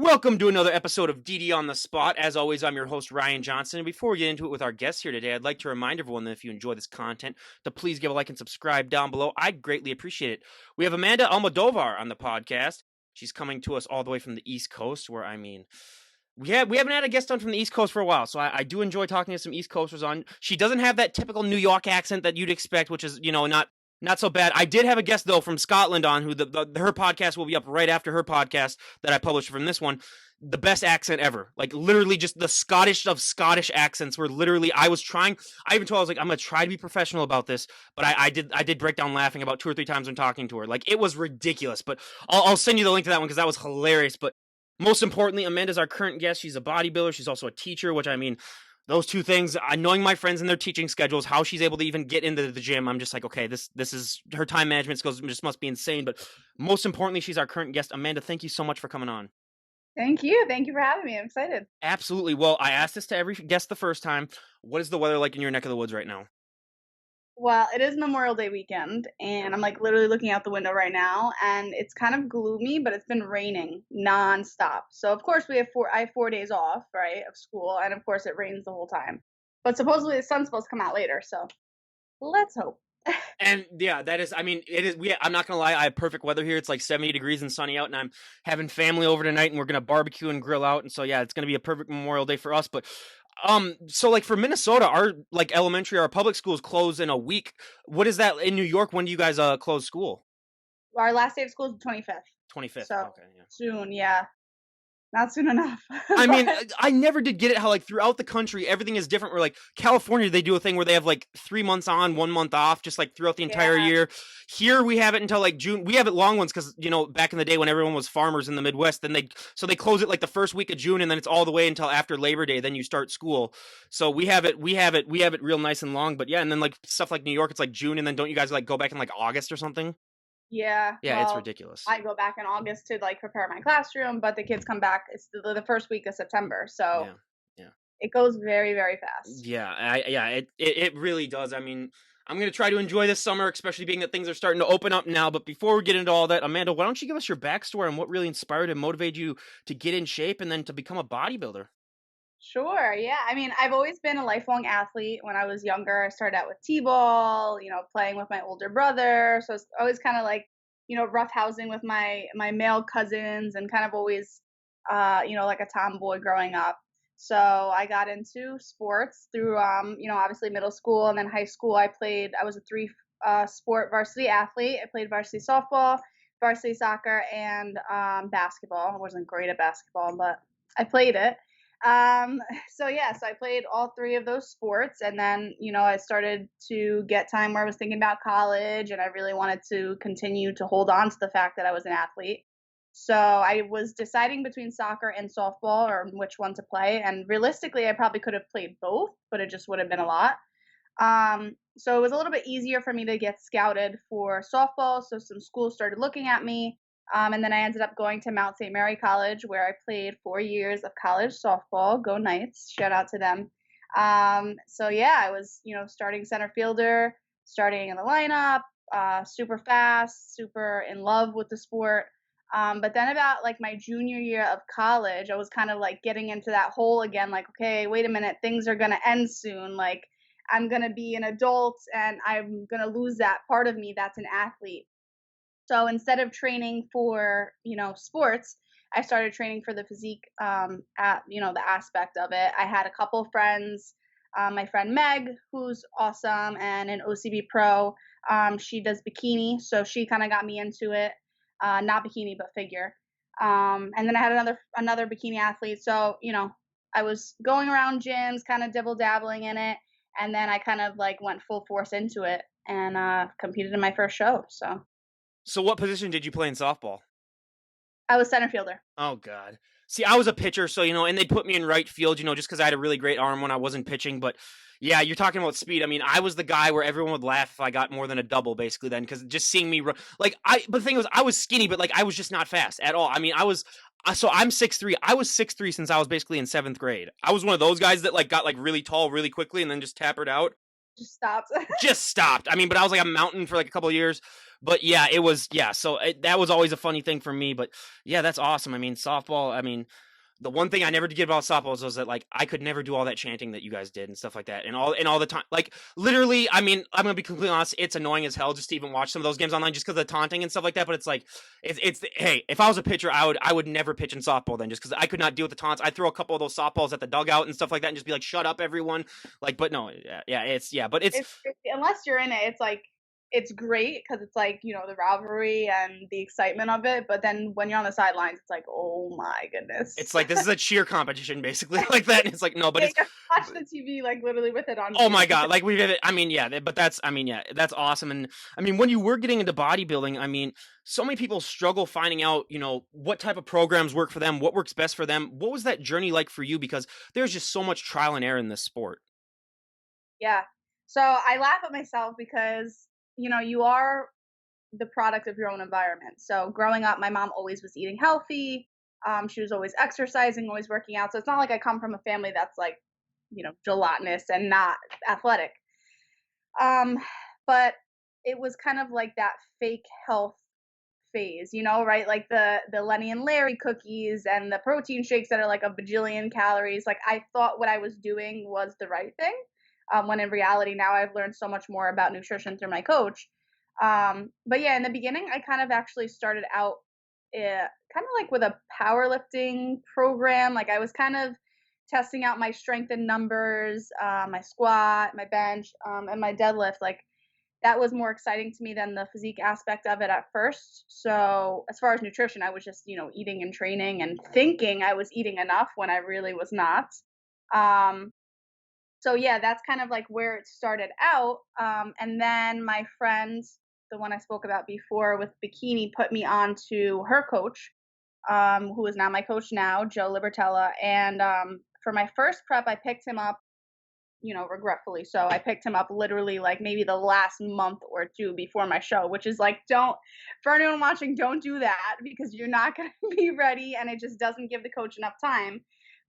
Welcome to another episode of DD on the Spot. As always, I'm your host, Ryan Johnson. And before we get into it with our guests here today, I'd like to remind everyone that if you enjoy this content, to please give a like and subscribe down below. I'd greatly appreciate it. We have Amanda Almodovar on the podcast. She's coming to us all the way from the East Coast, where, we haven't had a guest on from the East Coast for a while, so I do enjoy talking to some East Coasters on. She doesn't have that typical New York accent that you'd expect, which is, not so bad. I did have a guest though from Scotland on who her podcast will be up right after her podcast that I published from this one. The best accent ever. Like literally just the Scottish of Scottish accents were literally I even told her I was like, I'm gonna try to be professional about this, but I did break down laughing about 2 or 3 times when talking to her. Like it was ridiculous. But I'll send you the link to that one because that was hilarious. But most importantly, Amanda's our current guest. She's a bodybuilder. She's also a teacher, which those two things, knowing my friends and their teaching schedules, how she's able to even get into the gym, I'm just like, okay, this is her time management skills just must be insane. But most importantly, she's our current guest. Amanda, thank you so much for coming on. Thank you. Thank you for having me. I'm excited. Absolutely. Well, I asked this to every guest the first time. What is the weather like in your neck of the woods right now? Well, it is Memorial Day weekend, and I'm like literally looking out the window right now, and it's kind of gloomy, but it's been raining nonstop. So of course I have 4 days off, right, of school, and of course it rains the whole time. But supposedly the sun's supposed to come out later, so let's hope. And yeah, that is, it is, I'm not gonna lie, I have perfect weather here. It's like 70 degrees and sunny out, and I'm having family over tonight, and we're gonna barbecue and grill out. And so yeah, it's gonna be a perfect Memorial Day for us. But so like for Minnesota, our like our public schools close in a week. What is that in New York? When do you guys close school? Our last day of school is the 25th. 25th. So Okay, yeah. soon, yeah. Not soon enough. I mean, I never did get it how like throughout the country everything is different. Where like California, they do a thing where they have like 3 months on, 1 month off, just like throughout the entire year. Here we have it until like June. We have it long ones because back in the day when everyone was farmers in the Midwest, then they close it like the first week of June, and then it's all the way until after Labor Day. Then you start school. So we have it real nice and long. But yeah, and then like stuff like New York, it's like June, and then don't you guys like go back in like August or something? Yeah. Yeah, it's ridiculous. I go back in August to like prepare my classroom, but the kids come back. It's the first week of September, so yeah. It goes very, very fast. Yeah, it really does. I mean, I'm gonna try to enjoy this summer, especially being that things are starting to open up now. But before we get into all that, Amanda, why don't you give us your backstory and what really inspired and motivated you to get in shape and then to become a bodybuilder? Sure. Yeah. I mean, I've always been a lifelong athlete. When I was younger, I started out with t-ball, playing with my older brother. So it's always kind of like, roughhousing with my male cousins and kind of always, like a tomboy growing up. So I got into sports through, obviously middle school and then high school. I was a 3 sport varsity athlete. I played varsity softball, varsity soccer, and basketball. I wasn't great at basketball, but I played it. So I played all 3 of those sports, and then I started to get time where I was thinking about college, and I really wanted to continue to hold on to the fact that I was an athlete. So I was deciding between soccer and softball or which one to play, and realistically I probably could have played both, but it just would have been a lot. So it was a little bit easier for me to get scouted for softball, so some schools started looking at me. And then I ended up going to Mount St. Mary College, where I played 4 years of college softball. Go Knights! Shout out to them. I was, starting center fielder, starting in the lineup, super fast, super in love with the sport. But then about like my junior year of college, I was kind of like getting into that hole again. Like, okay, wait a minute, things are gonna end soon. Like, I'm gonna be an adult, and I'm gonna lose that part of me that's an athlete. So instead of training for, sports, I started training for the physique, the aspect of it. I had a couple friends, my friend Meg, who's awesome and an OCB pro. She does bikini, so she kind of got me into it. Not bikini, but figure. And then I had another bikini athlete. So, I was going around gyms, kind of dibble dabbling in it. And then I kind of like went full force into it and competed in my first show. So what position did you play in softball? I was center fielder. Oh, God. See, I was a pitcher, so, and they'd put me in right field, just because I had a really great arm when I wasn't pitching. But, yeah, you're talking about speed. I mean, I was the guy where everyone would laugh if I got more than a double, basically, then, because just seeing me run. But the thing was, I was skinny, but, I was just not fast at all. I mean, I'm 6'3". I was 6'3" since I was basically in 7th grade. I was one of those guys that, got, really tall really quickly and then just tapered out. Just stopped. just stopped. I mean, but I was like a mountain for like a couple of years. But yeah, it was yeah. So that was always a funny thing for me. But yeah, that's awesome. I mean, softball. I mean, the one thing I never did get about softballs was that like I could never do all that chanting that you guys did and stuff like that, and all the time. Like literally, I mean, I'm gonna be completely honest. It's annoying as hell just to even watch some of those games online just because of the taunting and stuff like that. But it's like, hey, if I was a pitcher, I would never pitch in softball then just because I could not deal with the taunts. I throw a couple of those softballs at the dugout and stuff like that and just be like, shut up, everyone. Like, but no, but it's It's unless you're in it, it's like it's great because it's like, the rivalry and the excitement of it, but then when you're on the sidelines, it's like, "Oh my it's goodness." like this is a cheer competition basically like that. And it's like no, but Yeah, it's you have to watch the TV, like, literally with it on oh my mute. god, like we did it. I mean, yeah, but that's I mean, yeah, that's awesome. And I mean, when you were getting into bodybuilding, I mean, so many people struggle finding out, what type of programs work for them, what works best for them. What was that journey like for you? Because there's just so much trial and error in this sport. Yeah. So, I laugh at myself because, you are the product of your own environment. So, growing up, my mom always was eating healthy, she was always exercising, always working out, so it's not like I come from a family that's, like, gelatinous and not athletic. Um, but it was kind of like that fake health phase, right? Like the Lenny and Larry cookies and the protein shakes that are like a bajillion calories. Like I thought what I was doing was the right thing, when in reality now I've learned so much more about nutrition through my coach. But yeah, in the beginning, I kind of actually started out kind of like with a powerlifting program. Like I was kind of testing out my strength in numbers, my squat, my bench, and my deadlift. Like that was more exciting to me than the physique aspect of it at first. So, as far as nutrition, I was just, eating and training and thinking I was eating enough when I really was not. Um, so yeah, that's kind of like where it started out. And then my friend, the one I spoke about before with Bikini, put me on to her coach, who is now my coach now, Joe Libertella. And for my first prep, I picked him up, regretfully. So I picked him up literally like maybe the last month or two before my show, which is like, don't, for anyone watching, don't do that because you're not going to be ready and it just doesn't give the coach enough time.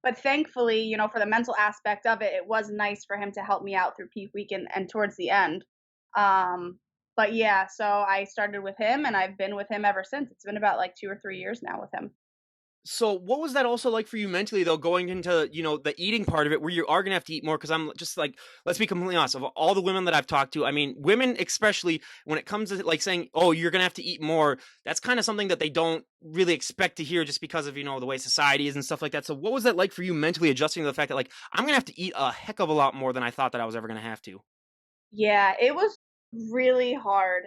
But thankfully, for the mental aspect of it, it was nice for him to help me out through peak week and towards the end. But yeah, so I started with him and I've been with him ever since. It's been about like 2 or 3 years now with him. So, what was that also like for you mentally, though, going into, the eating part of it where you are going to have to eat more? Because I'm just like, let's be completely honest, of all the women that I've talked to, I mean, women, especially when it comes to like saying, oh, you're going to have to eat more, that's kind of something that they don't really expect to hear just because of, the way society is and stuff like that. So, what was that like for you mentally adjusting to the fact that, like, I'm going to have to eat a heck of a lot more than I thought that I was ever going to have to? Yeah, it was really hard.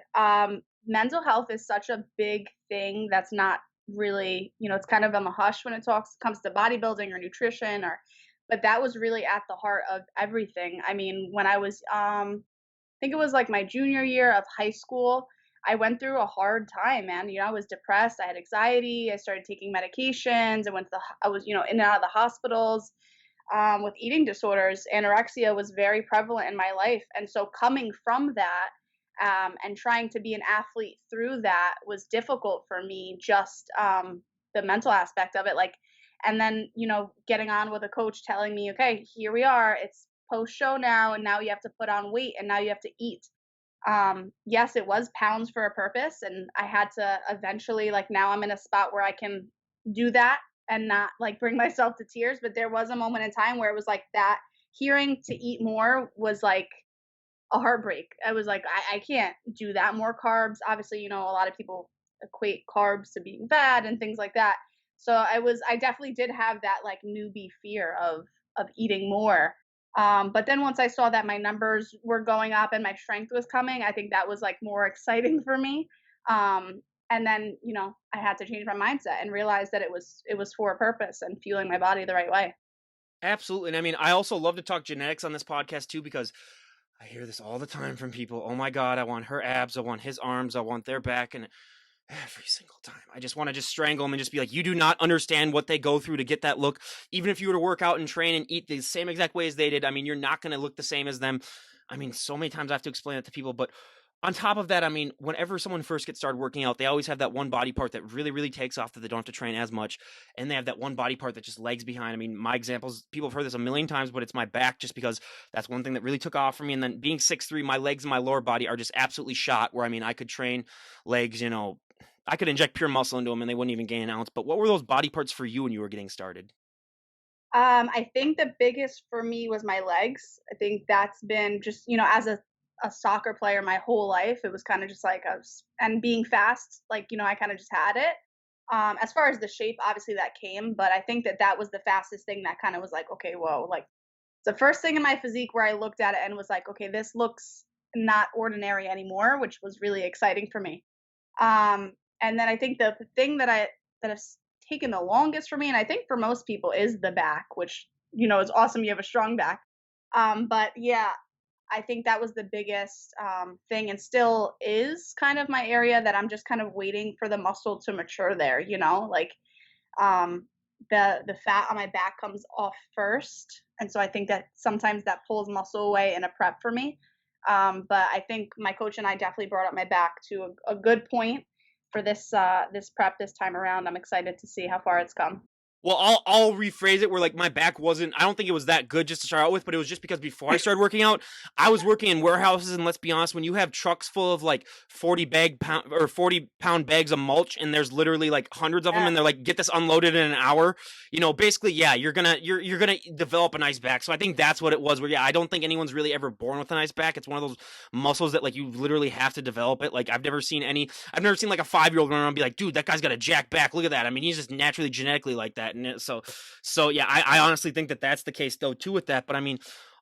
Mental health is such a big thing that's not really, it's kind of on the hush when it talks comes to bodybuilding or nutrition but that was really at the heart of everything. I mean, when I was I think it was like my junior year of high school, I went through a hard time, man. I was depressed, I had anxiety, I started taking medications, I was, in and out of the hospitals with eating disorders. Anorexia was very prevalent in my life. And so coming from that and trying to be an athlete through that was difficult for me, just the mental aspect of it. Like, and then, getting on with a coach telling me, okay, here we are, it's post show now, and now you have to put on weight and now you have to eat. Yes, it was pounds for a purpose. And I had to eventually, like, now I'm in a spot where I can do that and not like bring myself to tears. But there was a moment in time where it was like that hearing to eat more was like a heartbreak. I was like, I can't do that. More carbs. Obviously, a lot of people equate carbs to being bad and things like that. So I definitely did have that like newbie fear of eating more. But then once I saw that my numbers were going up and my strength was coming, I think that was like more exciting for me. Um, and then, I had to change my mindset and realize that it was for a purpose and fueling my body the right way. Absolutely. And I mean, I also love to talk genetics on this podcast too, because I hear this all the time from people. Oh my God, I want her abs. I want his arms. I want their back. And every single time, I just want to just strangle them and just be like, you do not understand what they go through to get that look. Even if you were to work out and train and eat the same exact way as they did, I mean, you're not going to look the same as them. I mean, so many times I have to explain it to people, but on top of that, I mean, whenever someone first gets started working out, they always have that one body part that really, really takes off that they don't have to train as much. And they have that one body part that just lags behind. I mean, my examples, people have heard this a million times, but it's my back just because that's one thing that really took off for me. And then being 6'3", my legs and my lower body are just absolutely shot where, I mean, I could train legs, I could inject pure muscle into them and they wouldn't even gain an ounce. But what were those body parts for you when you were getting started? I think the biggest for me was my legs. I think that's been just, as a soccer player my whole life, it was kind of just like and being fast, like, I kind of just had it. As far as the shape, obviously that came, but I think that that was the fastest thing that kind of was like, okay, whoa, like the first thing in my physique where I looked at it and was like, okay, this looks not ordinary anymore, which was really exciting for me. Um, and then I think the thing that has taken the longest for me, and I think for most people, is the back, which is awesome. You have a strong back. But yeah, I think that was the biggest thing, and still is kind of my area that I'm just kind of waiting for the muscle to mature there. Like um, the fat on my back comes off first, and so I think that sometimes that pulls muscle away in a prep for me. But I think my coach and I definitely brought up my back to a good point for this prep this time around. I'm excited to see how far it's come. Well, I'll rephrase it where like my back wasn't. I don't think it was that good just to start out with, but it was just because before I started working out, I was working in warehouses, and let's be honest, when you have trucks full of like 40-pound bags of mulch, and there's literally like hundreds of them, Yeah. and they're like, get this unloaded in an hour, basically, yeah, you're gonna develop a nice back. So I think that's what it was. Where yeah, I don't think anyone's really ever born with a nice back. It's one of those muscles that like you literally have to develop it. Like I've never seen like a 5-year-old run around and be like, dude, that guy's got a jack back. Look at that. I mean, he's just naturally genetically like that. And so yeah, I honestly think that that's the case though too with that. But I mean,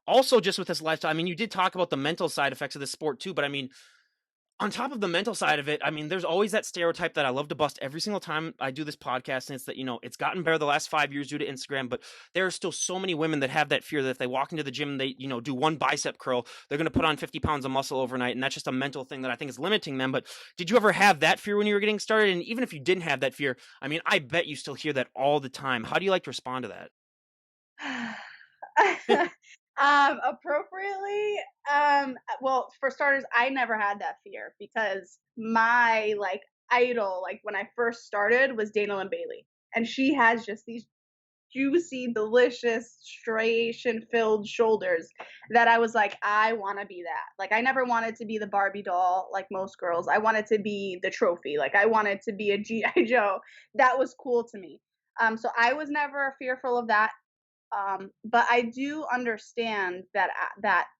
also just with this lifestyle, I mean, you did talk about the mental side effects of this sport too. But I mean, on top of the mental side of it, I mean, there's always that stereotype that I love to bust every single time I do this podcast, and it's that it's gotten better the last 5 years due to Instagram, but there are still so many women that have that fear that if they walk into the gym and they do one bicep curl, they're going to put on 50 pounds of muscle overnight, and that's just a mental thing that I think is limiting them. But did you ever have that fear when you were getting started? And even if you didn't have that fear, I mean, I bet you still hear that all the time. How do you like to respond to that? Appropriately, well, for starters, I never had that fear because my like idol, like when I first started, was Dana and Bailey, and she has just these juicy, delicious, striation filled shoulders that I was like, I want to be that. Like, I never wanted to be the Barbie doll like most girls. I wanted to be the trophy. Like, I wanted to be a G.I. Joe. That was cool to me. So I was never fearful of that. But I do understand that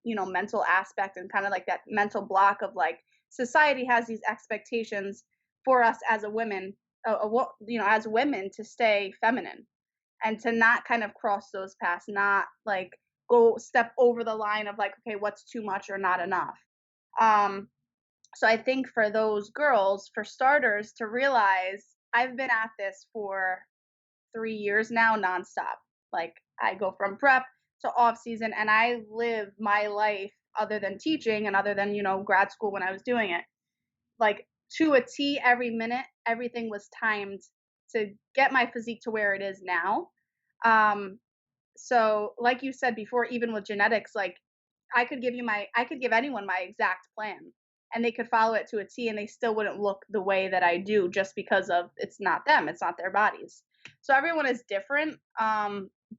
mental aspect and kind of like that mental block of like society has these expectations for us as a women, as women to stay feminine and to not kind of cross those paths, not like go step over the line of like, okay, what's too much or not enough. Um, so I think for those girls, for starters, to realize I've been at this for 3 years now nonstop. Like I go from prep to off season and I live my life other than teaching and other than, grad school when I was doing it. Like to a T every minute, everything was timed to get my physique to where it is now. Um, so like you said before, even with genetics, like I could give anyone my exact plan and they could follow it to a T and they still wouldn't look the way that I do just because of it's not them, it's not their bodies. So everyone is different.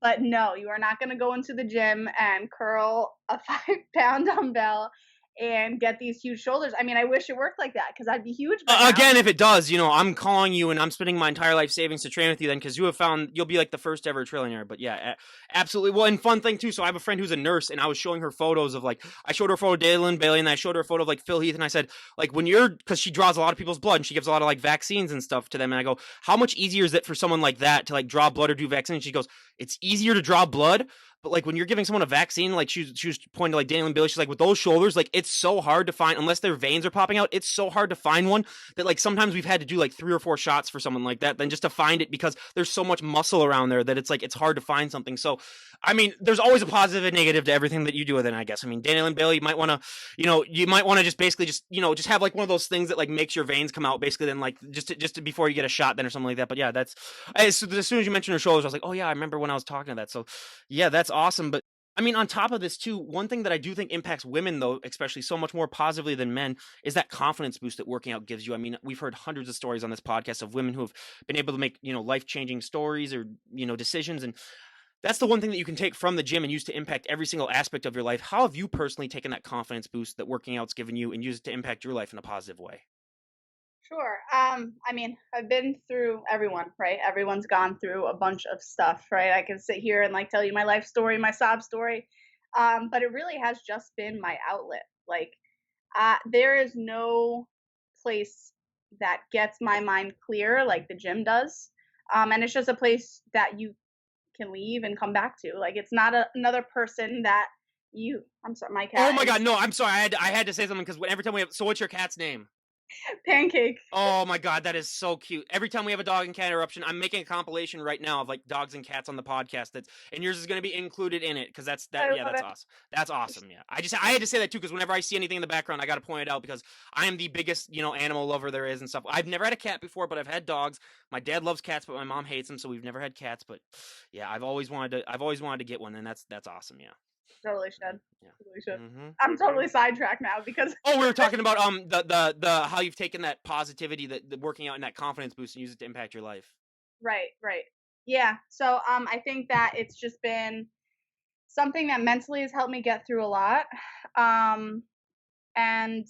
But no, you are not going to go into the gym and curl a 5 pound dumbbell and get these huge shoulders. I mean, I wish it worked like that because I'd be huge by now. Again, if it does, I'm calling you and I'm spending my entire life savings to train with you then because you have found you'll be like the first ever trillionaire. But yeah, absolutely. Well, and fun thing too. So I have a friend who's a nurse and I was showing her photos of like, I showed her a photo of Dalen Bailey and I showed her a photo of like Phil Heath and I said, like, because she draws a lot of people's blood and she gives a lot of like vaccines and stuff to them. And I go, how much easier is it for someone like that to like draw blood or do vaccines? And she goes, it's easier to draw blood. But like when you're giving someone a vaccine, like she was pointing to like Daniel and Billy, she's like with those shoulders, like it's so hard to find unless their veins are popping out. It's so hard to find one that like sometimes we've had to do like 3 or 4 shots for someone like that, then just to find it because there's so much muscle around there that it's like it's hard to find something. So, I mean, there's always a positive and negative to everything that you do with it. I guess. I mean, Daniel and Billy, you might want to just basically just have like one of those things that like makes your veins come out basically. Then like before you get a shot, then or something like that. But yeah, that's as soon as you mentioned her shoulders, I was like, oh yeah, I remember when I was talking to that. So yeah, that's awesome. But I I mean, on top of this too, one thing that I do think impacts women though, especially so much more positively than men, is that confidence boost that working out gives you. I mean, we've heard hundreds of stories on this podcast of women who have been able to make, life-changing stories or, decisions. And that's the one thing that you can take from the gym and use to impact every single aspect of your life. How have you personally taken that confidence boost that working out's given you and used it to impact your life in a positive way? Sure. I mean, I've been through everyone, right? Everyone's gone through a bunch of stuff, right? I can sit here and like tell you my life story, my sob story. But it really has just been my outlet. Like, there is no place that gets my mind clear like the gym does. And it's just a place that you can leave and come back to. Like, it's not another person that I'm sorry, my Oh cat my God, is no, I'm sorry. I had to say something because every time we have, so what's your cat's name? pancake. Oh my God, that is so cute. Every time we have a dog and cat eruption, I'm making a compilation right now of like dogs and cats on the podcast. And yours is going to be included in it because I yeah, love that's it. awesome. That's awesome. Yeah, I had to say that too because whenever I see anything in the background, I got to point it out because I am the biggest animal lover there is and stuff. I've never had a cat before, but I've had dogs. My dad loves cats, but my mom hates them, so we've never had cats. But yeah, I've always wanted to get one, and that's awesome. Yeah, Totally should. yeah. Totally should. Mm-hmm. I'm totally sidetracked now because Oh, we were talking about the how you've taken that positivity, that the working out and that confidence boost and use it to impact your life. right, right. Yeah. So I think that it's just been something that mentally has helped me get through a lot. Um and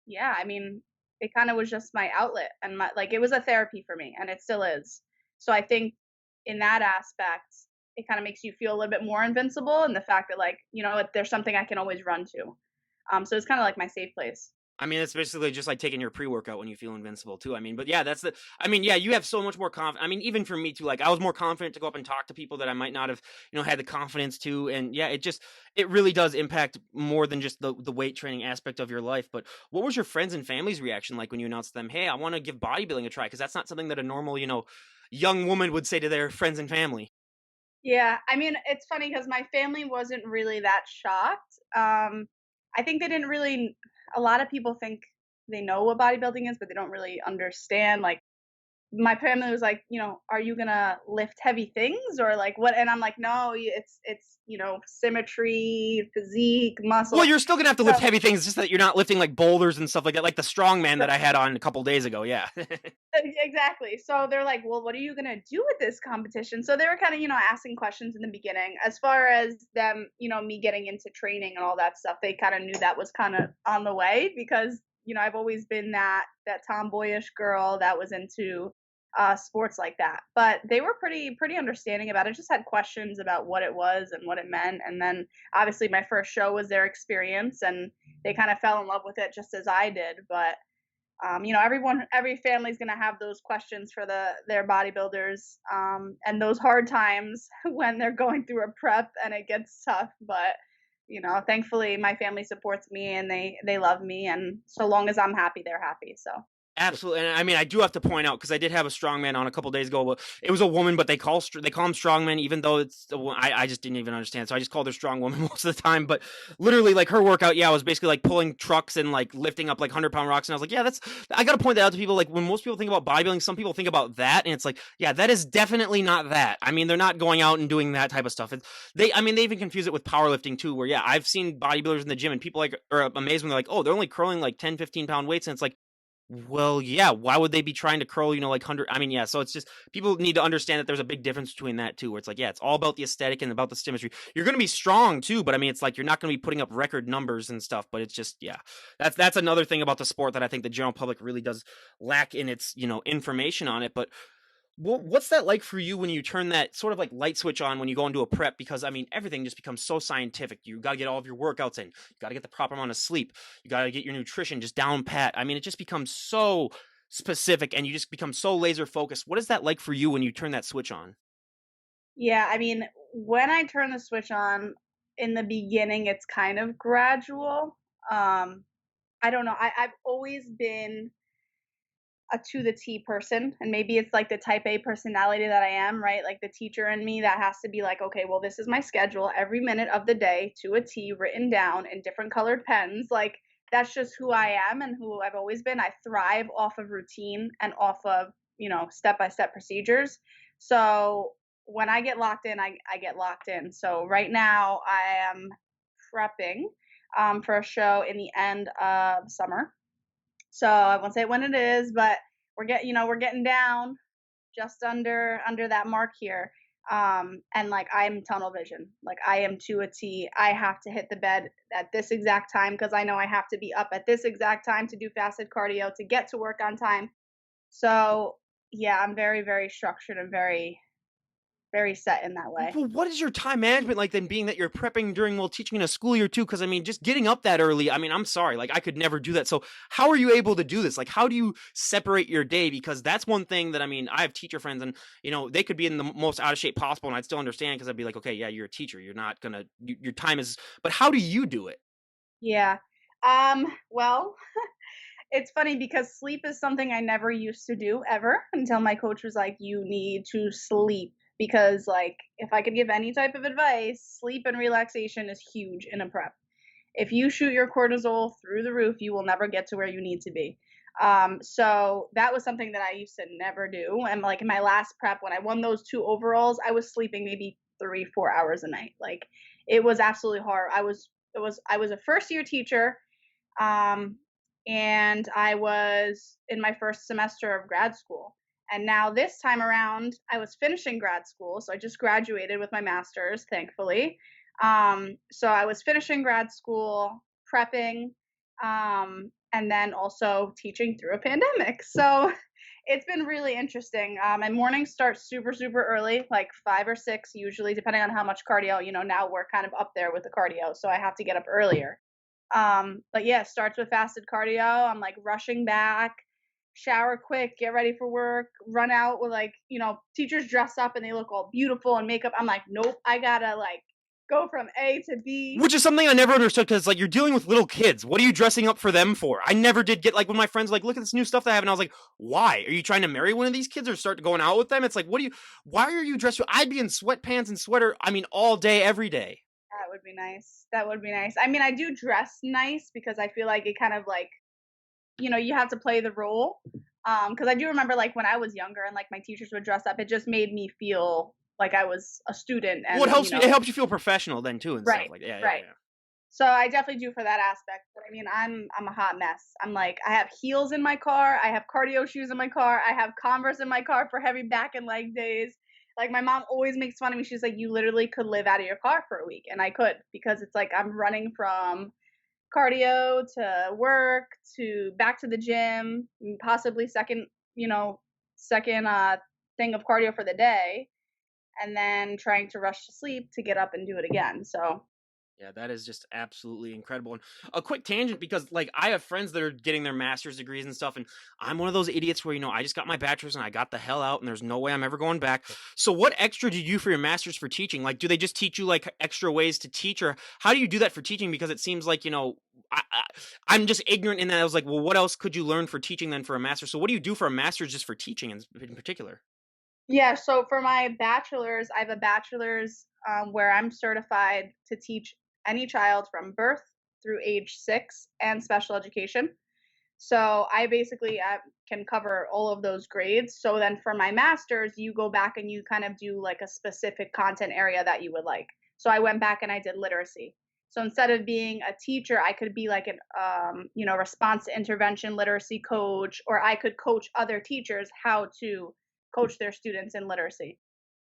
yeah, I mean, it kind of was just my outlet and my like it was a therapy for me and it still is. So I think in that aspect it kind of makes you feel a little bit more invincible and the fact that like, there's something I can always run to. So it's kind of like my safe place. I mean, it's basically just like taking your pre-workout when you feel invincible too. I mean, but yeah, I mean, yeah, you have so much more confidence. I mean, even for me too, like I was more confident to go up and talk to people that I might not have, had the confidence to. And yeah, it really does impact more than just the weight training aspect of your life. But what was your friends and family's reaction like when you announced to them, hey, I want to give bodybuilding a try? Because that's not something that a normal, young woman would say to their friends and family. Yeah, I mean, it's funny because my family wasn't really that shocked. I think they didn't really. A lot of people think they know what bodybuilding is, but they don't really understand. Like, my family was like, "Are you gonna lift heavy things or like what?" And I'm like, "No, it's symmetry, physique, Well, muscle." you're still gonna have to So lift heavy things, just that you're not lifting like boulders and stuff like that, like the strongman that I had on a couple days ago. Yeah. exactly. So they're like, "Well, what are you gonna do with this competition?" So they were kind of, asking questions in the beginning. As far as them, me getting into training and all that stuff, they kind of knew that was kind of on the way because I've always been that tomboyish girl that was into sports like that. But they were pretty understanding about it. Just had questions about what it was and what it meant. And then obviously my first show was their experience, and they kind of fell in love with it just as I did. But every family's going to have those questions for their bodybuilders, and those hard times when they're going through a prep and it gets tough. But thankfully, my family supports me and they love me, and so long as I'm happy, they're happy. So Absolutely, and I mean, I do have to point out because I did have a strongman on a couple days ago. But it was a woman, but they call them strongmen, even though I just didn't even understand. So I just called her strong woman most of the time. But literally, like her workout, yeah, was basically like pulling trucks and like lifting up like 100-pound rocks. And I was like, yeah, I got to point that out to people. Like when most people think about bodybuilding, some people think about that, and it's like, yeah, that is definitely not that. I mean, they're not going out and doing that type of stuff. I mean, they even confuse it with powerlifting too. Where yeah, I've seen bodybuilders in the gym and people like are amazed when they're like, oh, they're only curling like 10, 15-pound weights, and it's like, well, yeah, why would they be trying to curl, like 100? I mean, yeah, so it's just people need to understand that there's a big difference between that too, where it's like, yeah, it's all about the aesthetic and about the symmetry. You're going to be strong too, but I mean, it's like you're not going to be putting up record numbers and stuff, but it's just, yeah, that's another thing about the sport that I think the general public really does lack in its, information on it. But what's that like for you when you turn that sort of like light switch on when you go into a prep? Because I mean, everything just becomes so scientific. You got to get all of your workouts in. You got to get the proper amount of sleep. You got to get your nutrition just down pat. I mean, it just becomes so specific and you just become so laser focused. What is that like for you when you turn that switch on? yeah, I mean, when I turn the switch on in the beginning, it's kind of gradual. Um, I don't know. I've always been a to the T person, and maybe it's like the type A personality that I am, right? Like the teacher in me that has to be like, okay, well, this is my schedule every minute of the day to a T, written down in different colored pens. Like that's just who I am and who I've always been. I thrive off of routine and off of step by step procedures. So when I get locked in, I get locked in. So right now I am prepping for a show in the end of summer. So I won't say when it is, but we're getting down just under that mark here. And like I'm tunnel vision. Like I am to a T. I have to hit the bed at this exact time because I know I have to be up at this exact time to do fasted cardio to get to work on time. So yeah, I'm very, very structured and very, very set in that way. Well, what is your time management like then, being that you're prepping during while teaching in a school year too? Because I mean, just getting up that early, I mean, I'm sorry, like I could never do that. So how are you able to do this? Like, how do you separate your day? Because that's one thing that, I mean, I have teacher friends and, they could be in the most out of shape possible and I'd still understand because I'd be like, okay, yeah, you're a teacher. You're not gonna, your time is, but how do you do it? Yeah. Well, it's funny because sleep is something I never used to do ever until my coach was like, "You need to sleep." Because, like, if I could give any type of advice, sleep and relaxation is huge in a prep. If you shoot your cortisol through the roof, you will never get to where you need to be. So that was something that I used to never do. And like in my last prep, when I won those two overalls, I was sleeping maybe 3, 4 hours a night. Like it was absolutely hard. I was a first year teacher, um, and I was in my first semester of grad school. And now this time around, I was finishing grad school, so I just graduated with my master's, thankfully. So I was finishing grad school, prepping, and then also teaching through a pandemic. So it's been really interesting. My mornings start super, super early, like 5 or 6 usually, depending on how much cardio. Now we're kind of up there with the cardio, so I have to get up earlier. But yeah, starts with fasted cardio. I'm like rushing back, shower quick, get ready for work, run out with like, teachers dress up and they look all beautiful and makeup. I'm like, nope, I gotta like go from A to B. Which is something I never understood because, like, you're dealing with little kids. What are you dressing up for them for? I never did get, like, when my friends were like, look at this new stuff that I have. And I was like, why? Are you trying to marry one of these kids or start going out with them? It's like, why are you dressed? I'd be in sweatpants and sweater, I mean, all day, every day. That would be nice. That would be nice. I mean, I do dress nice because I feel like it kind of like, you have to play the role. Because I do remember like when I was younger and like my teachers would dress up, it just made me feel like I was a student Well, and, it helps you feel professional then too and stuff right, like that. Yeah, yeah, right. yeah. So I definitely do for that aspect. But I mean, I'm a hot mess. I'm like I have heels in my car, I have cardio shoes in my car, I have Converse in my car for heavy back and leg days. Like my mom always makes fun of me. She's like, "You literally could live out of your car for a week," and I could because it's like I'm running from cardio to work to back to the gym, possibly you know, second thing of cardio for the day, and then trying to rush to sleep to get up and do it again. So Yeah, that is just absolutely incredible. And a quick tangent because, like, I have friends that are getting their master's degrees and stuff, and I'm one of those idiots where, I just got my bachelor's and I got the hell out and there's no way I'm ever going back. So what extra do you do for your master's for teaching? Like, do they just teach you like extra ways to teach, or how do you do that for teaching? Because it seems like, I'm just ignorant in that. I was like, well, what else could you learn for teaching then for a master's? So what do you do for a master's just for teaching in particular? yeah, so for my bachelor's, I have a bachelor's where I'm certified to teach any child from birth through age 6 and special education. So I basically can cover all of those grades. So then for my master's, you go back and you kind of do like a specific content area that you would like. So I went back and I did literacy. So instead of being a teacher, I could be like an, response to intervention literacy coach, or I could coach other teachers how to coach their students in literacy.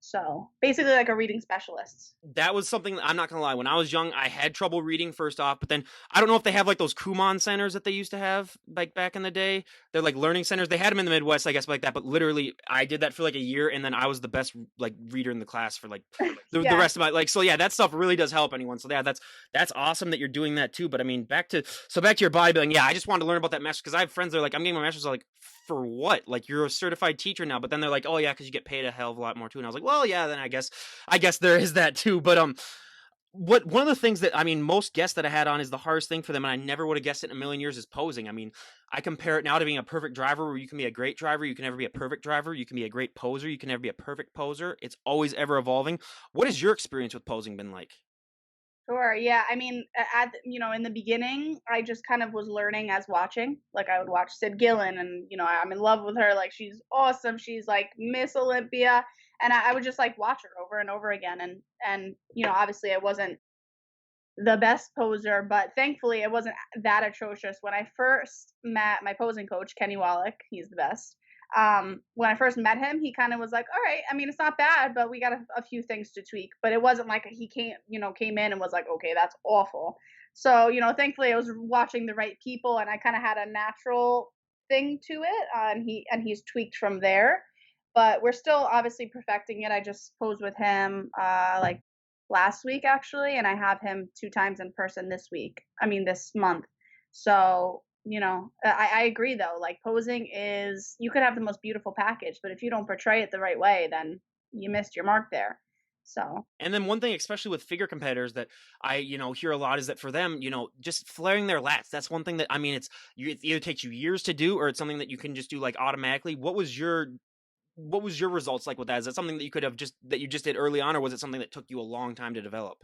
So basically like a reading specialist. That was something that, I'm not gonna lie, when I was young, I had trouble reading first off, but then I don't know if they have like those Kumon centers that they used to have like back in the day. They're like learning centers. They had them in the Midwest, I guess, like that. But literally, I did that for like a year, and then I was the best like reader in the class for like the Yeah. rest of my like. So yeah, that stuff really does help anyone. So yeah, that's awesome that you're doing that too. But I mean, back to your bodybuilding. Yeah, I just wanted to learn about that master because I have friends that are like, I'm getting my master's. Like, for what? Like, you're a certified teacher now, but then they're like, oh yeah, because you get paid a hell of a lot more too. And I was like, well, yeah, then I guess there is that too. But what one of the things that, I mean, most guests that I had on is the hardest thing for them, and I never would have guessed it in a million years, is posing. I mean, I compare it now to being a perfect driver, where you can be a great driver, you can never be a perfect driver, you can be a great poser, you can never be a perfect poser. It's always ever evolving. What has your experience with posing been like? Sure. Yeah. I mean, in the beginning, I just kind of was learning as watching. Like I would watch Sid Gillen, and I'm in love with her. Like she's awesome. She's like Miss Olympia. and I would just like watch her over and over again. And obviously, I wasn't the best poser, but thankfully it wasn't that atrocious. When I first met my posing coach, Kenny Wallach, he's the best. When I first met him, he kind of was like, "All right, I mean, it's not bad, but we got a few things to tweak." But it wasn't like he came in and was like, "Okay, that's awful." So thankfully, I was watching the right people, and I kind of had a natural thing to it, and he's tweaked from there. But we're still obviously perfecting it. I just posed with him like last week actually, and I have him 2 times in person this week. I mean this month. So, I agree though. Like posing is you could have the most beautiful package, but if you don't portray it the right way, then you missed your mark there. So, And then one thing, especially with figure competitors, that I, hear a lot is that for them, just flaring their lats. That's one thing that I mean, it either takes you years to do, or it's something that you can just do like automatically. What was your results like with that? Is that something that you just did early on, or was it something that took you a long time to develop?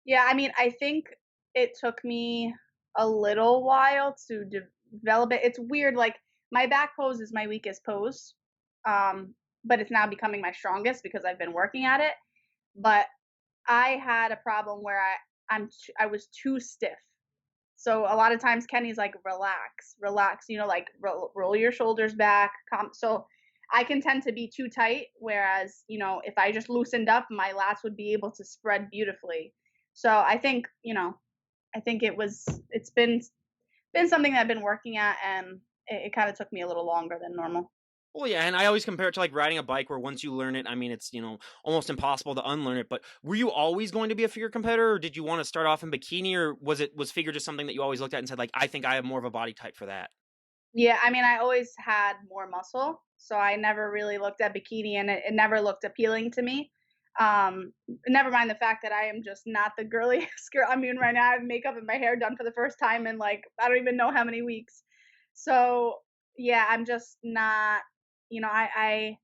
yeah, I mean, I think it took me a little while to develop it. It's weird like my back pose is my weakest pose. But it's now becoming my strongest because I've been working at it. But I had a problem where I was too stiff. So a lot of times Kenny's like, relax, relax, like roll your shoulders back. So I can tend to be too tight, whereas if I just loosened up, my lats would be able to spread beautifully. So I think it's been something that I've been working at, and it kind of took me a little longer than normal. Well, yeah, and I always compare it to like riding a bike, where once you learn it, I mean, it's almost impossible to unlearn it. But were you always going to be a figure competitor, or did you want to start off in bikini, or was figure just something that you always looked at and said like, I think I have more of a body type for that? Yeah, I mean, I always had more muscle, so I never really looked at bikini, and it never looked appealing to me. Never mind the fact that I am just not the girliest girl. I mean, right now I have makeup and my hair done for the first time in like I don't even know how many weeks. So yeah, I'm just not. I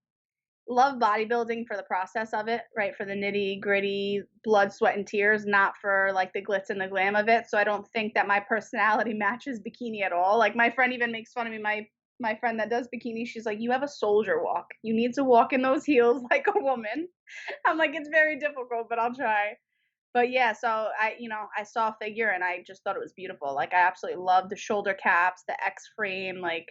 love bodybuilding for the process of it, right? For the nitty gritty, blood, sweat, and tears, not for like the glitz and the glam of it. So I don't think that my personality matches bikini at all. Like my friend even makes fun of me. My friend that does bikini, she's like, "You have a soldier walk. You need to walk in those heels like a woman." I'm like, "It's very difficult, but I'll try." But yeah, so I saw a figure and I just thought it was beautiful. Like I absolutely loved the shoulder caps, the X frame, like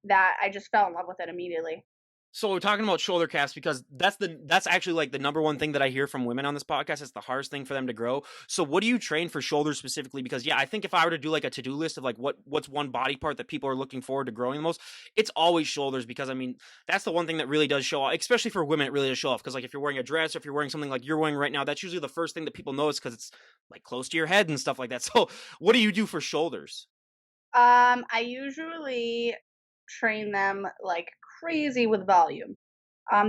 that. I just fell in love with it immediately. So we're talking about shoulder caps because that's actually like the number one thing that I hear from women on this podcast. It's the hardest thing for them to grow. So what do you train for shoulders specifically? Because yeah, I think if I were to do like a to-do list of like what's one body part that people are looking forward to growing the most, it's always shoulders, because I mean that's the one thing that really does show off, especially for women. It really does show off because like if you're wearing a dress or if you're wearing something like you're wearing right now, that's usually the first thing that people notice because it's like close to your head and stuff like that. So what do you do for shoulders? I usually train them like crazy with volume.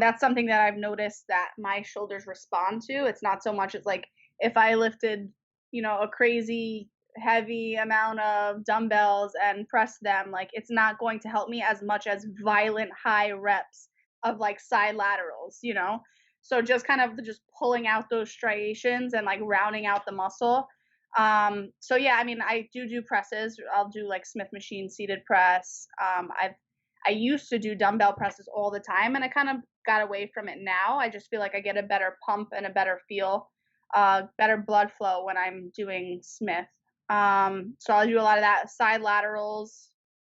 That's something that I've noticed that my shoulders respond to. It's not so much as like if I lifted, a crazy heavy amount of dumbbells and pressed them, like it's not going to help me as much as violent high reps of like side laterals. So just kind of just pulling out those striations and like rounding out the muscle. So yeah, I mean, I do presses. I'll do like Smith machine seated press. I used to do dumbbell presses all the time, and I kind of got away from it now. I just feel like I get a better pump and a better feel, better blood flow when I'm doing Smith. So I'll do a lot of that side laterals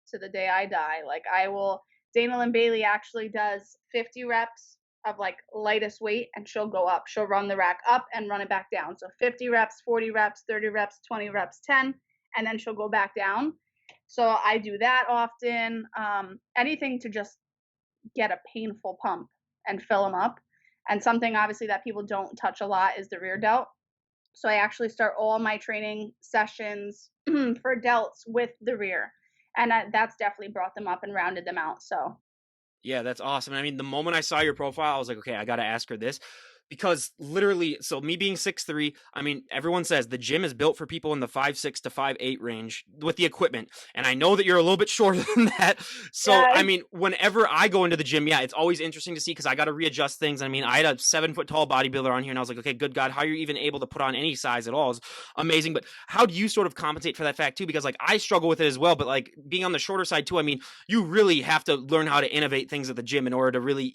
to the day I die. Like I will. Dana Lynn Bailey actually does 50 reps of like lightest weight, and she'll go up. She'll run the rack up and run it back down. So 50 reps, 40 reps, 30 reps, 20 reps, 10, and then she'll go back down. So I do that often. Anything to just get a painful pump and fill them up. And something obviously that people don't touch a lot is the rear delt. So I actually start all my training sessions for delts with the rear. And that's definitely brought them up and rounded them out. So Yeah, that's awesome. I mean, the moment I saw your profile, I was like, okay, I got to ask her this. because literally, so me being 6'3", I mean, everyone says the gym is built for people in the 5'6" to 5'8" range with the equipment. And I know that you're a little bit shorter than that. So, I Yes. mean, whenever I go into the gym, yeah, it's always interesting to see because I got to readjust things. I mean, I had a 7 foot tall bodybuilder on here and I was like, okay, good God, how you're even able to put on any size at all is amazing. But how do you sort of compensate for that fact too? Because like I struggle with it as well, but like being on the shorter side too, I mean, you really have to learn how to innovate things at the gym in order to really,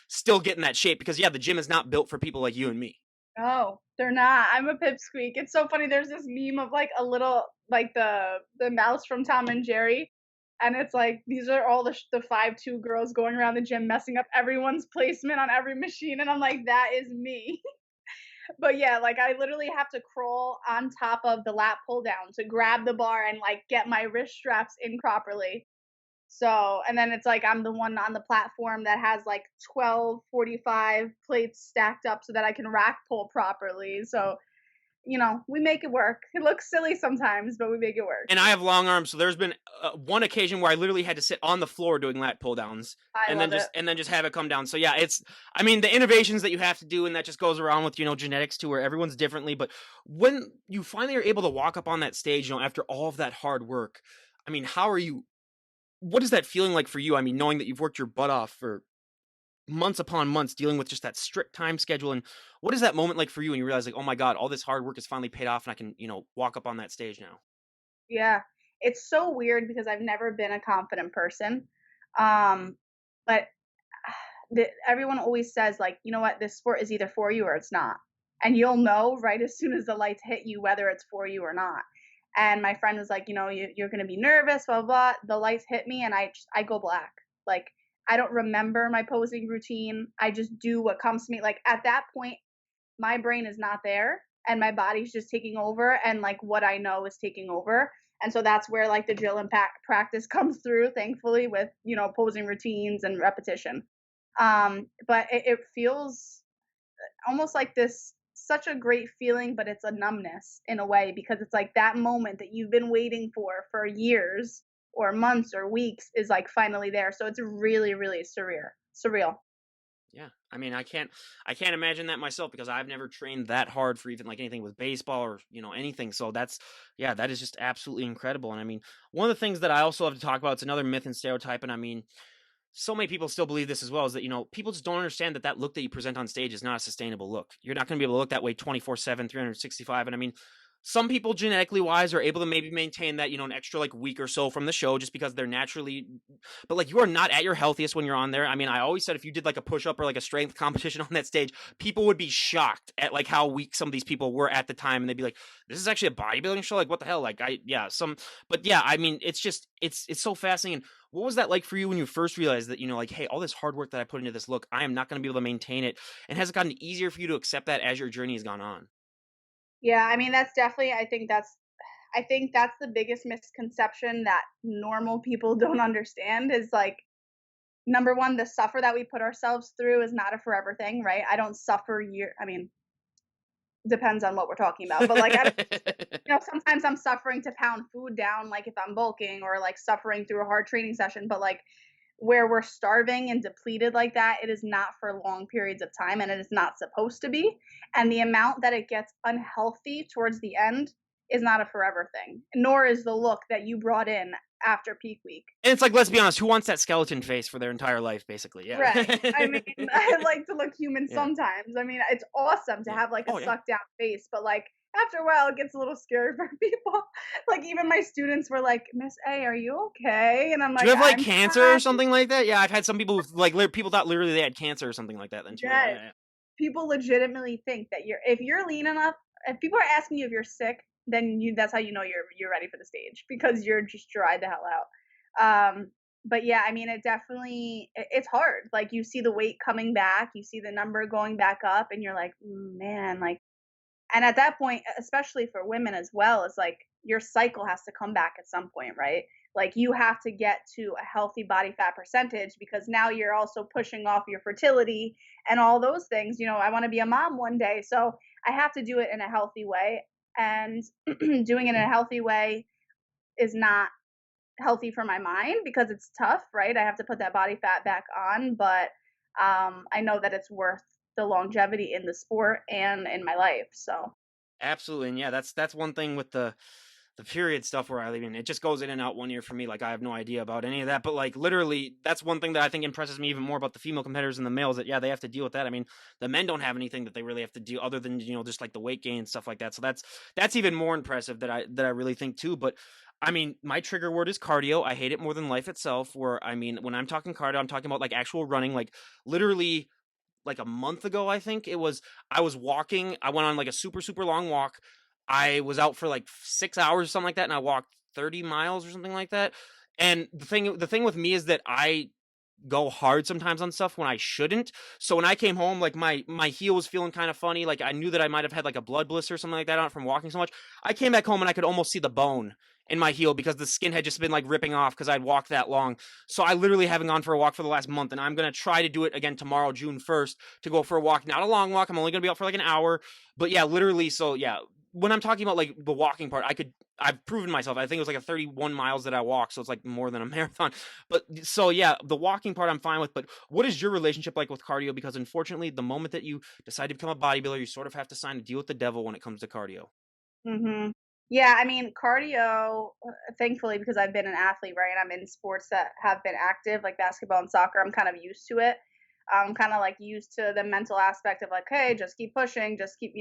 still get in that shape because yeah, the gym is not built for people like you and me. No, they're not. I'm a pipsqueak. It's so funny. There's this meme of like a little like the mouse from Tom and Jerry, and it's like these are all the 5'2" girls going around the gym messing up everyone's placement on every machine, and I'm like, that is me. But yeah, like I literally have to crawl on top of the lat pull down to grab the bar and like get my wrist straps in properly. So, and then it's like I'm the one on the platform that has like 12 45 plates stacked up so that I can rack pull properly. So, we make it work. It looks silly sometimes, but we make it work. And I have long arms, so there's been one occasion where I literally had to sit on the floor doing lat pull downs, I and then love it. just have it come down. So yeah, it's I mean the innovations that you have to do, and that just goes around with genetics too, where everyone's differently. But when you finally are able to walk up on that stage, after all of that hard work, I mean, how are you? What is that feeling like for you? I mean, knowing that you've worked your butt off for months upon months, dealing with just that strict time schedule, and what is that moment like for you when you realize like, oh my god, all this hard work has finally paid off, and I can walk up on that stage now. Yeah. It's so weird because I've never been a confident person. Um, but everyone always says like, you know what, this sport is either for you or it's not, and you'll know right as soon as the lights hit you whether it's for you or not. And my friend was like, you're going to be nervous, blah, blah blah. The lights hit me and I go black. Like, I don't remember my posing routine. I just do what comes to me. Like at that point my brain is not there and my body's just taking over, and like what I know is taking over. And so that's where like the drill and practice comes through, thankfully, with posing routines and repetition. But it feels almost like this such a great feeling, but it's a numbness in a way because it's like that moment that you've been waiting for years or months or weeks is like finally there. So it's really, really surreal. Yeah. I mean, I can't imagine that myself because I've never trained that hard for even like anything with baseball or, anything. So that's yeah, that is just absolutely incredible. And I mean, one of the things that I also have to talk about, it's another myth and stereotype, and I mean, so many people still believe this as well, is that people just don't understand that that look that you present on stage is not a sustainable look. You're not going to be able to look that way 24/7, 365. And I mean, some people genetically wise are able to maybe maintain that an extra like week or so from the show just because they're naturally, but like you are not at your healthiest when you're on there. I mean, I always said if you did like a push up or like a strength competition on that stage, people would be shocked at like how weak some of these people were at the time, and they'd be like, this is actually a bodybuilding show, like what the hell, like but yeah, I mean, it's so fascinating. What was that like for you when you first realized that, like, hey, all this hard work that I put into this look, I am not going to be able to maintain it? And has it gotten easier for you to accept that as your journey has gone on? Yeah, I mean that's definitely I think that's the biggest misconception that normal people don't understand is like number one, the suffer that we put ourselves through is not a forever thing, right? I don't suffer year. I mean, depends on what we're talking about, but like I don't, sometimes I'm suffering to pound food down, like if I'm bulking or like suffering through a hard training session, but like where we're starving and depleted like that, it is not for long periods of time and it is not supposed to be. And the amount that it gets unhealthy towards the end is not a forever thing, nor is the look that you brought in after peak week. And it's like, let's be honest, who wants that skeleton face for their entire life, basically? Yeah. Right. I mean, I like to look human Yeah. sometimes. I mean, it's awesome to Yeah. have like a Oh, yeah. sucked down face, but like after a while, it gets a little scary for people. Like even my students were like, "Miss A, are you okay?" And I'm Do you like, have like "I'm cancer or fine." something like that? Yeah, I've had some people with like people thought literally they had cancer or something like that then too. Yeah, Yes. yeah, yeah. People legitimately think that if you're lean enough, if people are asking you if you're sick, then that's how you know you're ready for the stage because you're just dried the hell out. But yeah, I mean, it's hard. Like you see the weight coming back, you see the number going back up, and you're like, man, like, and at that point, especially for women as well, it's like your cycle has to come back at some point, right? Like you have to get to a healthy body fat percentage because now you're also pushing off your fertility and all those things. I want to be a mom one day, so I have to do it in a healthy way. And doing it in a healthy way is not healthy for my mind because it's tough, right? I have to put that body fat back on, but I know that it's worth the longevity in the sport and in my life. So, Absolutely, and yeah, that's one thing with the period stuff where I live in. It just goes in and out one year for me. Like I have no idea about any of that, but like literally, that's one thing that I think impresses me even more about the female competitors and the males. That yeah, they have to deal with that. I mean, the men don't have anything that they really have to do other than just like the weight gain and stuff like that. So that's even more impressive that I really think too. But I mean, my trigger word is cardio. I hate it more than life itself. Where I mean, when I'm talking cardio, I'm talking about like actual running, like literally like a month ago, I think it was. I was walking. I went on like a super long walk. I was out for like 6 hours or something like that, and I walked 30 miles or something like that. And the thing with me is that I go hard sometimes on stuff when I shouldn't. So when I came home, like my heel was feeling kind of funny. Like I knew that I might have had like a blood blister or something like that on it from walking so much. I came back home and I could almost see the bone in my heel because the skin had just been like ripping off because I'd walked that long. So I literally haven't gone for a walk for the last month, and I'm gonna try to do it again tomorrow, June 1st, to go for a walk. Not a long walk. I'm only gonna be out for like an hour. But yeah, literally. So yeah, when I'm talking about like the walking part, I've proven myself. I think it was like a 31 miles that I walked, so it's like more than a marathon. But so yeah, the walking part I'm fine with. But what is your relationship like with cardio? Because unfortunately, the moment that you decide to become a bodybuilder, you sort of have to sign a deal with the devil when it comes to cardio. mhm. Yeah, I mean, cardio, thankfully, because I've been an athlete, right? I'm in sports that have been active, like basketball and soccer. I'm kind of used to it. I'm kind of like used to the mental aspect of like, hey, just keep pushing, just keep,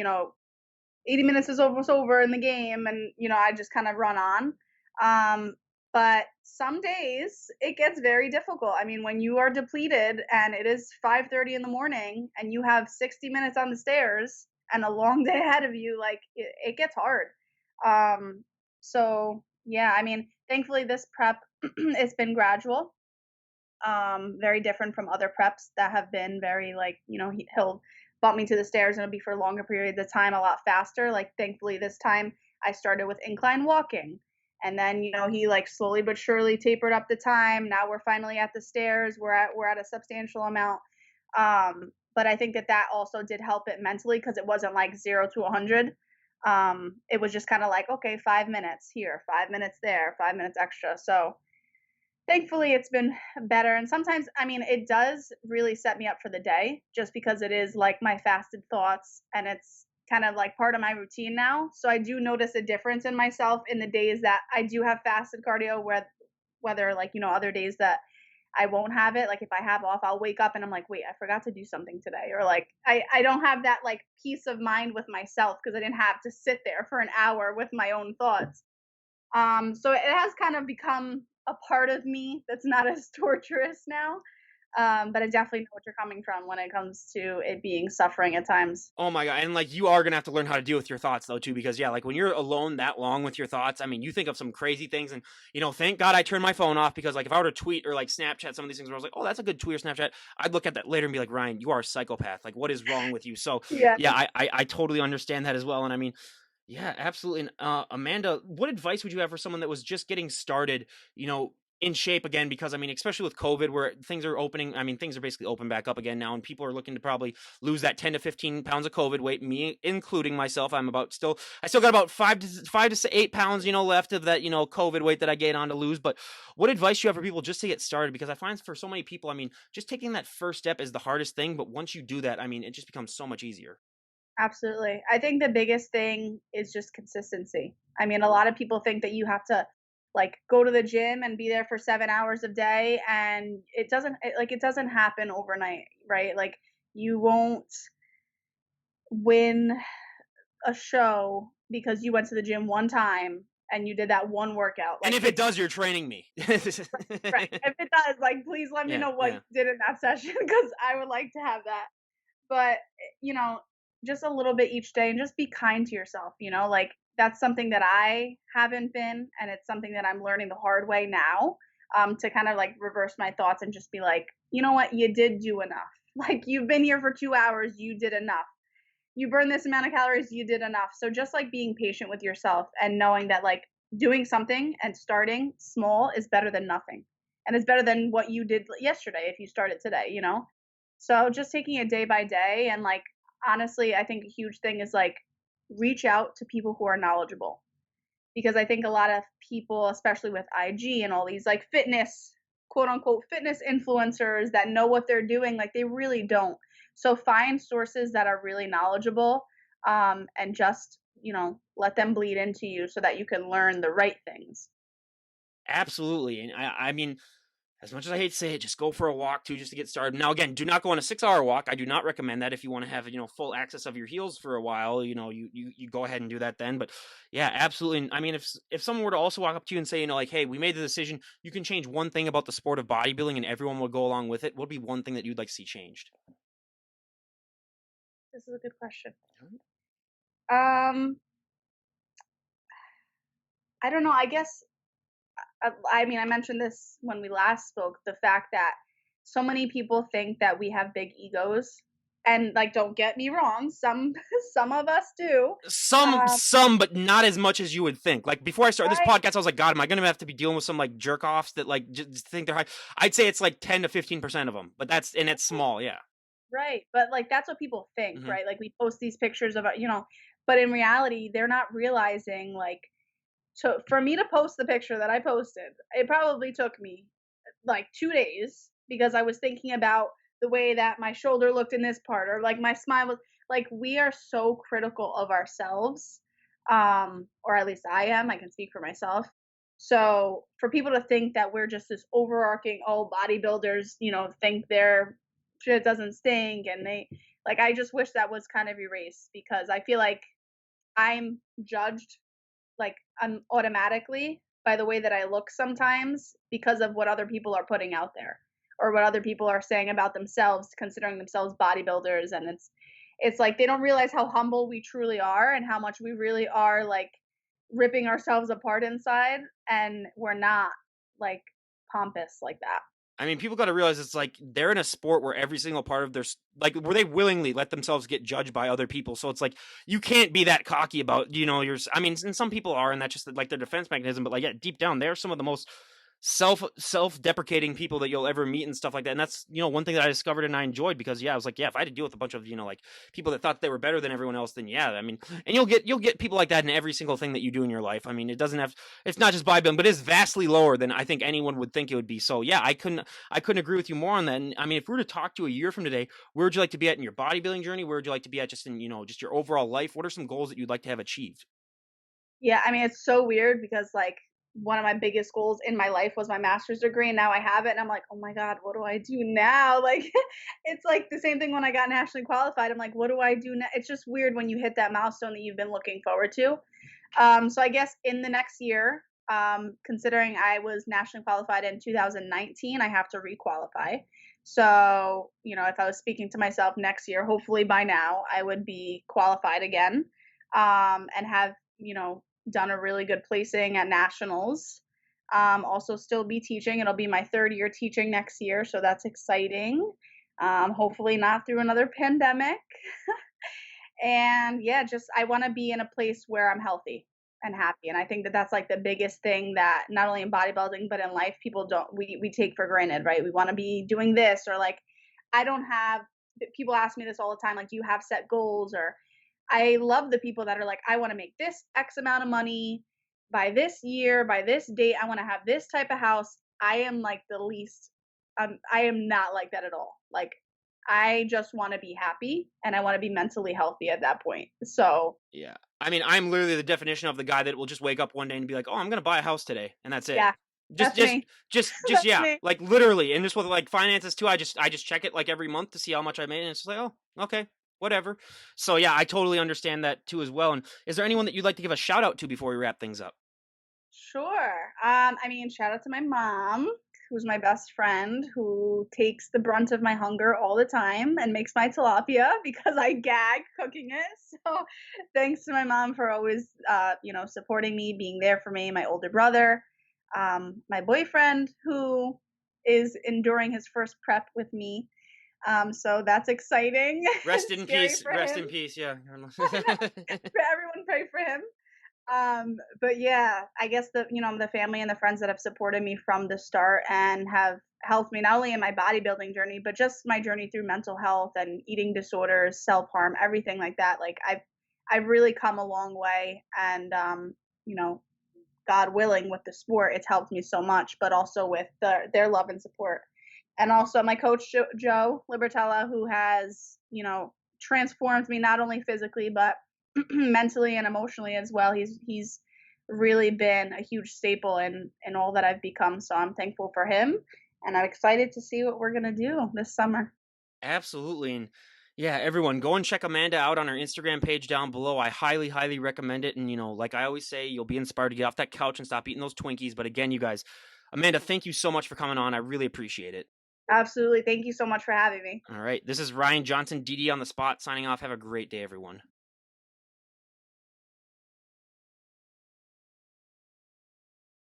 80 minutes is almost over in the game, and I just kind of run on. um but some days it gets very difficult. I mean, when you are depleted and it is 5:30 in the morning and you have 60 minutes on the stairs and a long day ahead of you, like it gets hard. So yeah, I mean, thankfully this prep it's been gradual, very different from other preps that have been very like, he'll bump me to the stairs and it'll be for longer periods of time, a lot faster. Like thankfully this time I started with incline walking, and then he like slowly but surely tapered up the time. Now we're finally at the stairs. We're at a substantial amount. But I think that that also did help it mentally because it wasn't like 0 to 100. It was just kind of like, okay, 5 minutes here, 5 minutes there, 5 minutes extra. So thankfully, it's been better, and sometimes, I mean, it does really set me up for the day just because it is like my fasted thoughts and it's kind of like part of my routine now. So I do notice a difference in myself in the days that I do have fasted cardio, whether like, other days that I won't have it. Like if I have off, I'll wake up and I'm like, wait, I forgot to do something today. Or like I don't have that like peace of mind with myself because I didn't have to sit there for an hour with my own thoughts. So it has kind of become a part of me that's not as torturous now. But I definitely know what you're coming from when it comes to it being suffering at times. Oh my god, and, like, you are gonna have to learn how to deal with your thoughts though too, because, yeah, like, when you're alone that long with your thoughts, I mean, you think of some crazy things and, thank God I turned my phone off because, like, if I were to tweet or, like, Snapchat some of these things where I was like, "Oh, that's a good tweet or Snapchat," I'd look at that later and be like, "Ryan, you are a psychopath. Like, what is wrong with you?" So, Yeah. yeah, I totally understand that as well, and I mean, yeah, absolutely. And Amanda, what advice would you have for someone that was just getting started, you know, in shape again? Because I mean, especially with COVID, where things are opening. I mean, things are basically open back up again now, and people are looking to probably lose that 10 to 15 pounds of COVID weight. Me, including myself, I still got about 5 to 8 pounds, left of that, COVID weight that I gained on to lose. But what advice do you have for people just to get started? Because I find for so many people, I mean, just taking that first step is the hardest thing. But once you do that, I mean, it just becomes so much easier. Absolutely. I think the biggest thing is just consistency. I mean, a lot of people think that you have to like go to the gym and be there for 7 hours a day, and it doesn't happen overnight, right? Like you won't win a show because you went to the gym one time and you did that one workout. And Like if it does, you're training me. right. If it does, like please let me Yeah, know what you yeah. did in that session because I would like to have that. But you know, just a little bit each day and just be kind to yourself, like that's something that I haven't been, and it's something that I'm learning the hard way now, to kind of like reverse my thoughts and just be like, you know what, you did do enough. Like you've been here for 2 hours, you did enough. You burn this amount of calories, you did enough. So just like being patient with yourself and knowing that like doing something and starting small is better than nothing. And it's better than what you did yesterday if you started today. So just taking it day by day, and like honestly, I think a huge thing is like reach out to people who are knowledgeable, because I think a lot of people, especially with IG and all these like fitness, quote unquote fitness influencers that know what they're doing, like they really don't. So find sources that are really knowledgeable, and just, let them bleed into you so that you can learn the right things. Absolutely. And I mean, as much as I hate to say it, just go for a walk too, just to get started. Now, again, do not go on a 6 hour walk. I do not recommend that if you want to have, full access of your heels for a while. You go ahead and do that then. But yeah, absolutely. And I mean, if someone were to also walk up to you and say, like, hey, we made the decision, you can change one thing about the sport of bodybuilding, and everyone will go along with it. What would be one thing that you'd like to see changed? This is a good question. Um, I don't know. I guess I mean, I mentioned this when we last spoke, the fact that so many people think that we have big egos, and, like, don't get me wrong, some some of us do. Um, But not as much as you would think. Like before I started this right, podcast, I was like, God, am I going to have to be dealing with some like jerk offs that like just think they're high? I'd say it's like 10 to 15% of them, but it's small. Yeah. right, but, like, that's what people think, Hmm. right? Like, we post these pictures of, but in reality, they're not realizing, like, so for me to post the picture that I posted, it probably took me like 2 days because I was thinking about the way that my shoulder looked in this part, or like my smile was like, we are so critical of ourselves. Or at least I am, I can speak for myself. So for people to think that we're just this overarching, oh, bodybuilders, think their shit doesn't stink, and they, like, I just wish that was kind of erased because I feel like I'm judged, like, automatically by the way that I look sometimes because of what other people are putting out there, or what other people are saying about themselves, considering themselves bodybuilders. And it's like they don't realize how humble we truly are and how much we really are, like, ripping ourselves apart inside, and we're not, like, pompous like that. I mean, people got to realize it's like they're in a sport where every single part of like where they willingly let themselves get judged by other people. So it's like you can't be that cocky about I mean, and some people are, and that's just like their defense mechanism. But like, yeah, deep down, they're some of the most self-deprecating people that you'll ever meet and stuff like that. And that's one thing that I discovered and I enjoyed, because yeah, I was like, yeah, if I had to deal with a bunch of like people that thought they were better than everyone else, then yeah, I mean, and you'll get people like that in every single thing that you do in your life. I mean, it's not just bodybuilding, but it's vastly lower than I think anyone would think it would be. So yeah, I couldn't agree with you more on that. And I mean, if we were to talk to a year from today, where would you like to be at in your bodybuilding journey? Where would you like to be at just in just your overall life? What are some goals that you'd like to have achieved? Yeah, I mean, it's so weird because, like, one of my biggest goals in my life was my master's degree, and now I have it, and I'm like, "Oh my god, what do I do now?" Like, it's like the same thing when I got nationally qualified. I'm like, "What do I do now?" It's just weird when you hit that milestone that you've been looking forward to. So I guess in the next year, considering I was nationally qualified in 2019, I have to requalify. So, if I was speaking to myself next year, hopefully by now I would be qualified again, and have, done a really good placing at nationals. Also, still be teaching. It'll be my third year teaching next year, so that's exciting. Hopefully, not through another pandemic. And yeah, just I want to be in a place where I'm healthy and happy. And I think that that's like the biggest thing that not only in bodybuilding but in life people don't we take for granted, right? We want to be doing this, or like, I don't have, people ask me this all the time, like, do you have set goals? Or I love the people that are like, I want to make this X amount of money by this year, by this date, I want to have this type of house. I am like the least, I am not like that at all. Like, I just want to be happy and I want to be mentally healthy at that point. So, Yeah. I mean, I'm literally the definition of the guy that will just wake up one day and be like, "Oh, I'm gonna buy a house today," and that's it. yeah, Just, that's just, me. just, That's yeah, me. like literally, and just with like finances too. I just check it like every month to see how much I made, and it's just like, oh, okay, whatever. So yeah, I totally understand that too as well. And is there anyone that you'd like to give a shout out to before we wrap things up? Sure. I mean, shout out to my mom, who's my best friend, who takes the brunt of my hunger all the time and makes my tilapia because I gag cooking it. So, thanks to my mom for always, supporting me, being there for me. My older brother, my boyfriend, who is enduring his first prep with me. So that's exciting. Rest It's in scary peace. for Rest him. in peace. Yeah. I know. Everyone pray for him. But yeah, I guess the family and the friends that have supported me from the start and have helped me not only in my bodybuilding journey, but just my journey through mental health and eating disorders, self harm, everything like that. Like, I've really come a long way, and you know, God willing, with the sport, it's helped me so much, but also with their love and support. and also my coach Joe Libertella, who has transformed me not only physically but mentally and emotionally as well. He's really been a huge staple in all that I've become. So I'm thankful for him, and I'm excited to see what we're gonna do this summer. Absolutely. And yeah, everyone go and check Amanda out on her Instagram page down below. I highly, highly recommend it. And, like I always say, you'll be inspired to get off that couch and stop eating those Twinkies. But again, you guys, Amanda, thank you so much for coming on. I really appreciate it. Absolutely. Thank you so much for having me. All right. This is Ryan Johnson, DD on the spot, signing off. Have a great day, everyone.